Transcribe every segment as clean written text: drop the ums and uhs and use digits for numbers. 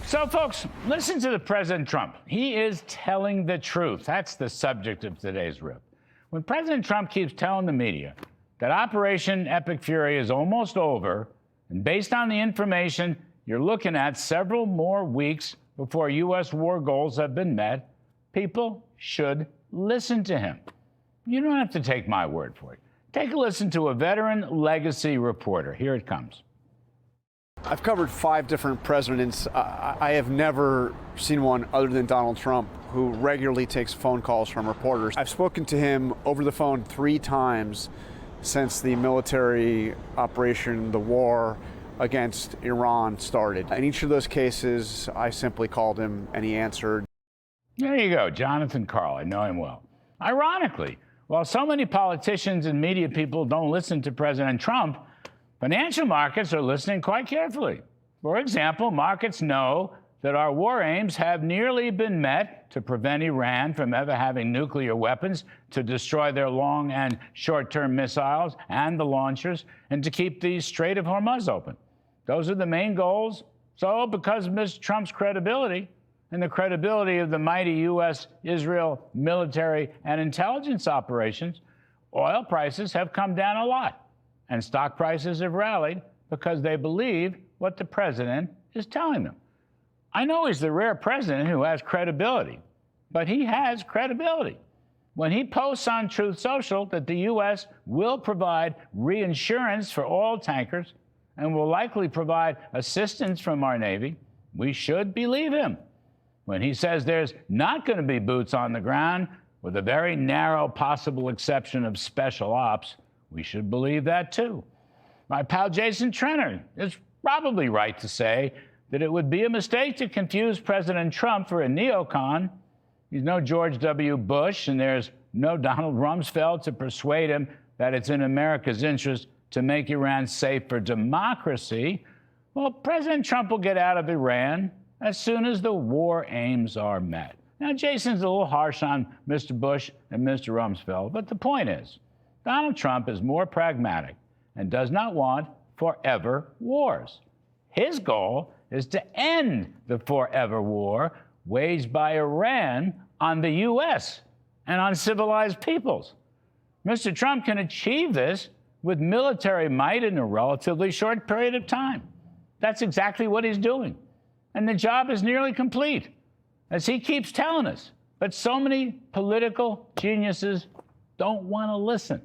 So, folks, listen to the President Trump. He is telling the truth. That's the subject of today's riff. When President Trump keeps telling the media that Operation Epic Fury is almost over, and based on the information, you're looking at several more weeks before U.S. war goals have been met, people should listen to him. You don't have to take my word for it. Take a listen to a veteran legacy reporter. Here it comes. I've covered 5 different presidents. I have never seen one other than Donald Trump, who regularly takes phone calls from reporters. I've spoken to him over the phone 3 times since the military operation, the war against Iran started. In each of those cases, I simply called him and he answered. There you go, Jonathan Karl. I know him well. Ironically, while so many politicians and media people don't listen to President Trump, financial markets are listening quite carefully. For example, markets know that our war aims have nearly been met to prevent Iran from ever having nuclear weapons, to destroy their long and short-term missiles and the launchers, and to keep the Strait of Hormuz open. Those are the main goals. So because of Mr. Trump's credibility and the credibility of the mighty U.S.-Israel military and intelligence operations, oil prices have come down a lot. And stock prices have rallied because they believe what the president is telling them. I know he's the rare president who has credibility, but he has credibility. When he posts on Truth Social that the U.S. will provide reinsurance for all tankers and will likely provide assistance from our Navy, we should believe him. When he says there's not going to be boots on the ground, with a very narrow possible exception of special ops, we should believe that too. My pal Jason Trenner is probably right to say that it would be a mistake to confuse President Trump for a neocon. He's no George W. Bush, and there's no Donald Rumsfeld to persuade him that it's in America's interest to make Iran safe for democracy. Well, President Trump will get out of Iran as soon as the war aims are met. Now, Jason's a little harsh on Mr. Bush and Mr. Rumsfeld, but the point is, Donald Trump is more pragmatic and does not want forever wars. His goal is to end the forever war waged by Iran on the U.S. and on civilized peoples. Mr. Trump can achieve this with military might in a relatively short period of time. That's exactly what he's doing. And the job is nearly complete, as he keeps telling us. But so many political geniuses don't want to listen.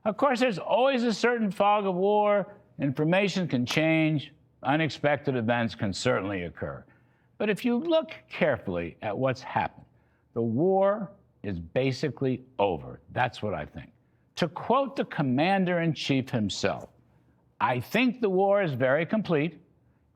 Of course, there's always a certain fog of war. Information can change. Unexpected events can certainly occur. But if you look carefully at what's happened, the war is basically over. That's what I think. To quote the commander-in-chief himself, I think the war is very complete.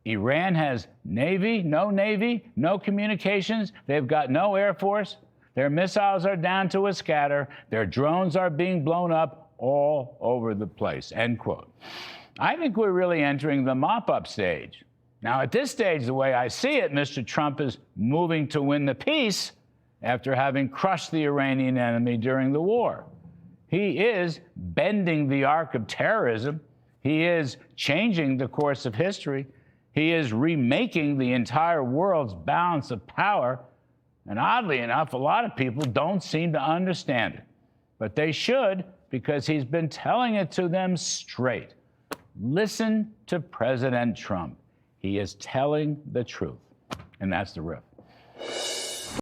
Iran has navy, no communications. They've got no air force. Their missiles are down to a scatter. Their drones are being blown up all over the place, end quote. I think we're really entering the mop-up stage. Now, at this stage, the way I see it, Mr. Trump is moving to win the peace after having crushed the Iranian enemy during the war. He is bending the arc of terrorism. He is changing the course of history. He is remaking the entire world's balance of power. And oddly enough, a lot of people don't seem to understand it. But they should, because he's been telling it to them straight. Listen to President Trump. He is telling the truth. And that's the riff.